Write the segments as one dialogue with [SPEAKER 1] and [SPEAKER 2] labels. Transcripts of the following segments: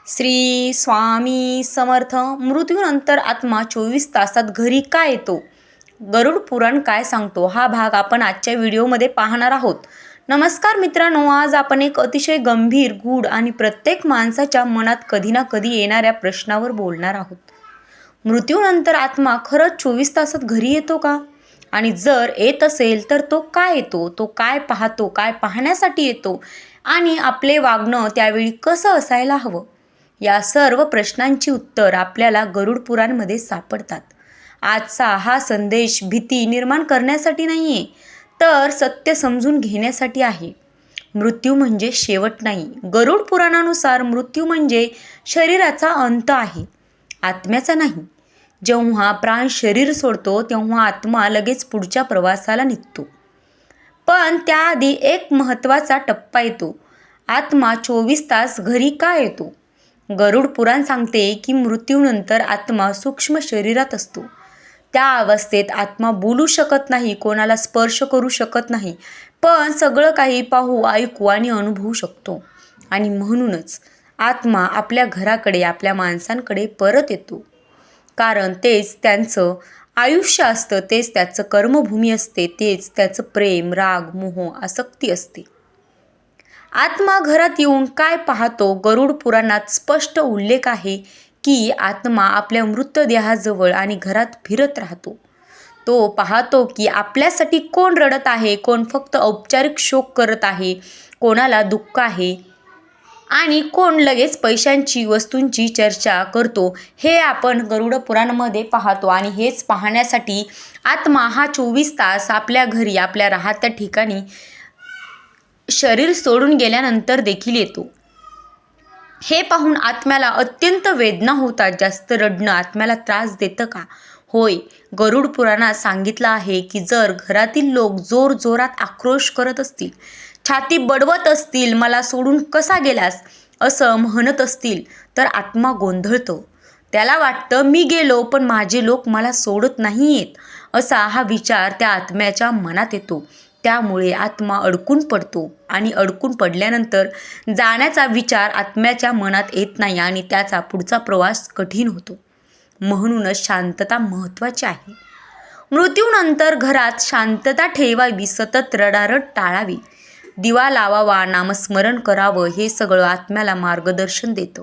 [SPEAKER 1] श्री स्वामी समर्थ. मृत्यूनंतर आत्मा 24 तासात घरी का येतो? गरुड पुराण काय सांगतो? हा भाग आपण आजच्या व्हिडिओमध्ये पाहणार आहोत. नमस्कार मित्रांनो, आज आपण एक अतिशय गंभीर, गूढ आणि प्रत्येक माणसाच्या मनात कधी ना कधी येणाऱ्या प्रश्नावर बोलणार आहोत. मृत्यूनंतर आत्मा खरंच 24 तासात घरी येतो का? आणि जर येत असेल तर तो का येतो? तो काय पाहतो? काय पाहण्यासाठी येतो? आणि आपले वागणं त्यावेळी कसं असायला हवं? या सर्व प्रश्नांची उत्तर आपल्याला गरुड पुराणमध्ये सापडतात. आजचा हा संदेश भीती निर्माण करण्यासाठी नाही आहे, तर सत्य समजून घेण्यासाठी आहे. मृत्यू म्हणजे शेवट नाही. गरुड पुराणानुसार मृत्यू म्हणजे शरीराचा अंत आहे, आत्म्याचा नाही. जेव्हा प्राण शरीर सोडतो तेव्हा आत्मा लगेच पुढच्या प्रवासाला निघतो. पण त्याआधी एक महत्त्वाचा टप्पा येतो. आत्मा 24 तास घरी का येतो? गरुड पुराण सांगते की मृत्यूनंतर आत्मा सूक्ष्म शरीरात असतो. त्या अवस्थेत आत्मा बोलू शकत नाही, कोणाला स्पर्श करू शकत नाही, पण सगळं काही पाहू, ऐकू आणि अनुभवू शकतो. आणि म्हणूनच आत्मा आपल्या घराकडे, आपल्या माणसांकडे परत येतो. कारण तेच त्यांचं आयुष्य असतं, तेच त्याचं कर्मभूमी असते, तेच त्याचं प्रेम, राग, मोह, आसक्ती असते. आत्मा घरात येऊन काय पाहतो? गरुड पुराणात स्पष्ट उल्लेख आहे की आत्मा आपल्या मृतदेहाजवळ आणि घरात फिरत राहतो. तो पाहतो की आपल्यासाठी कोण रडत आहे, कोण फक्त औपचारिक शोक करत आहे, कोणाला दुःख आहे आणि कोण लगेच पैशांची, वस्तूंची चर्चा करतो. हे आपण गरुड पुराणामध्ये पाहतो. आणि हेच पाहण्यासाठी आत्मा हा 24 तास आपल्या घरी, आपल्या राहत्या ठिकाणी शरीर सोडून गेल्यानंतर देखील येतो. हे पाहून आत्म्याला अत्यंत वेदना होतात. जास्त रडणं आत्म्याला त्रास देतं का? होय. गरुड पुराणात सांगितलं आहे की जर घरातील लोक जोरजोरात आक्रोश करत असतील, छाती बडवत असतील, मला सोडून कसा गेलास असं म्हणत असतील, तर आत्मा गोंधळतो. त्याला वाटतं मी गेलो पण माझे लोक मला सोडत नाहीयेत, असा हा विचार त्या आत्म्याच्या मनात येतो. त्यामुळे आत्मा अडकून पडतो आणि अडकून पडल्यानंतर जाण्याचा विचार आत्म्याच्या मनात येत नाही आणि त्याचा पुढचा प्रवास कठीण होतो. म्हणूनच शांतता महत्त्वाची आहे. मृत्यूनंतर घरात शांतता ठेवावी, सतत रडारड टाळावी, दिवा लावावा, नामस्मरण करावं, हे सगळं आत्म्याला मार्गदर्शन देतं.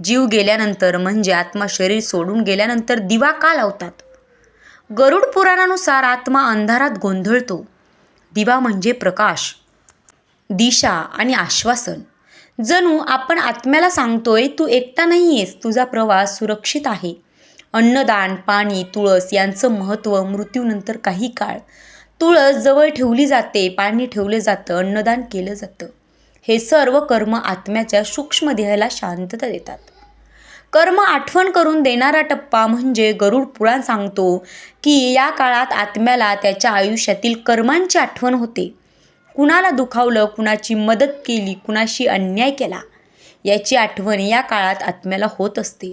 [SPEAKER 1] जीव गेल्यानंतर म्हणजे आत्मा शरीर सोडून गेल्यानंतर दिवा का लावतात? गरुड पुराणानुसार आत्मा अंधारात गोंधळतो. दिवा म्हणजे प्रकाश, दिशा आणि आश्वासन. जणू आपण आत्म्याला सांगतोय, तू एकटा नाही आहेस, तुझा प्रवास सुरक्षित आहे. अन्नदान, पाणी, तुळस यांचं महत्त्व. मृत्यूनंतर काही काळ तुळस जवळ ठेवली जाते, पाणी ठेवलं जातं, अन्नदान केलं जातं. हे सर्व कर्म आत्म्याच्या सूक्ष्म देहाला शांतता देतात. कर्म आठवण करून देणारा टप्पा म्हणजे गरुड पुराण सांगतो की या काळात आत्म्याला त्याच्या आयुष्यातील कर्मांची आठवण होते. कुणाला दुखावलं, कुणाची मदत केली, कुणाशी अन्याय केला, याची आठवण या काळात आत्म्याला होत असते.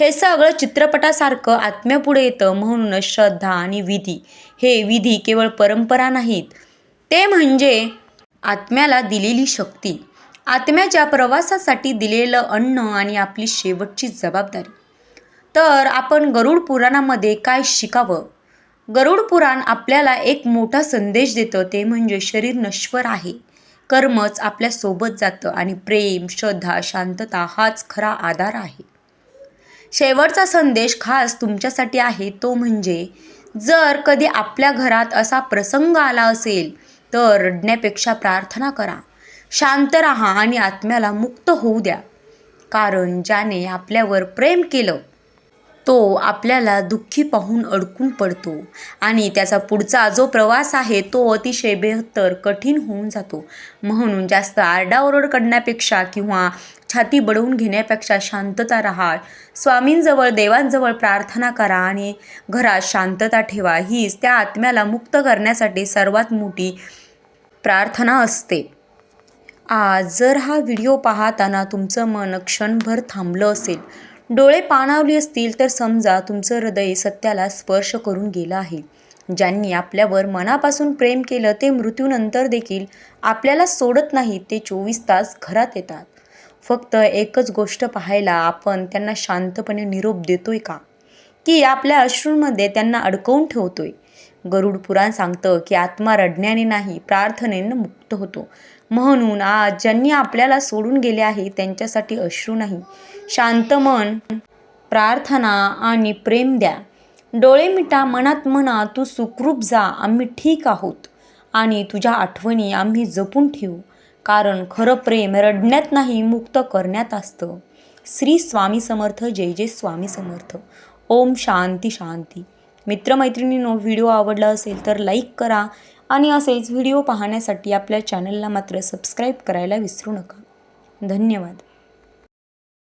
[SPEAKER 1] हे सगळं चित्रपटासारखं आत्म्यापुढे येतं. म्हणूनच श्रद्धा आणि विधी, हे विधी केवळ परंपरा नाहीत, ते म्हणजे आत्म्याला दिलेली शक्ती, आत्म्याच्या प्रवासासाठी दिलेलं अन्न आणि आपली शेवटची जबाबदारी. तर आपण गरुड पुराणामध्ये काय शिकावं? गरुड पुराण आपल्याला एक मोठा संदेश देतं, ते म्हणजे शरीर नश्वर आहे, कर्मच आपल्या सोबत जातं आणि प्रेम, श्रद्धा, शांतता हाच खरा आधार आहे. शेवटचा संदेश खास तुमच्यासाठी आहे. तो म्हणजे जर कधी आपल्या घरात असा प्रसंग आला असेल तर रडण्यापेक्षा प्रार्थना करा, शांत राहा आणि आत्म्याला मुक्त होऊ द्या. कारण ज्याने आपल्यावर प्रेम केलं तो आपल्याला दुःखी पाहून अडकून पडतो आणि त्याचा पुढचा जो प्रवास आहे तो अतिशय बेहत्तर, कठीण होऊन जातो. म्हणून जास्त आरडाओरड करण्यापेक्षा किंवा छाती बडवून घेण्यापेक्षा शांतता राहा, स्वामींजवळ, देवांजवळ प्रार्थना करा आणि घरात शांतता ठेवा. हीच त्या आत्म्याला मुक्त करण्यासाठी सर्वात मोठी प्रार्थना असते. आज जर हा व्हिडिओ पाहताना तुमचं मन क्षणभर थांबलं असेल, डोळे पाणावले असतील, तर समजा तुमचं हृदय सत्याला स्पर्श करून गेलं आहे. ज्यांनी आपल्यावर मनापासून प्रेम केलं ते मृत्यूनंतर देखील आपल्याला सोडत नाहीत. ते 24 तास घरात येतात. फक्त एकच गोष्ट पाहायला आपण त्यांना शांतपणे निरोप देतोय का, की आपल्या अश्रूंमध्ये त्यांना अडकवून ठेवतोय? गरुड पुराण सांगतं की आत्मा रडण्याने नाही, प्रार्थनेने मुक्त होतो. म्हणून आज ज्यांनी आपल्याला सोडून गेले आहे त्यांच्यासाठी अश्रू नाही, शांत मन, प्रार्थना आणि प्रेम द्या. डोळे मिटा, मनात म्हणा, तू सुखरूप जा, आम्ही ठीक आहोत आणि तुझ्या आठवणी आम्ही जपून ठेवू. कारण खरं प्रेम रडण्यात नाही, मुक्त करण्यात असतं. श्री स्वामी समर्थ. जय जय स्वामी समर्थ. ओम शांती शांती. मित्रमैत्रिणींनो, व्हिडिओ आवडला असेल तर लाईक करा आणि असेच व्हिडिओ पाहण्यासाठी आपल्या चॅनलला मात्र सबस्क्राईब करायला विसरू नका. धन्यवाद.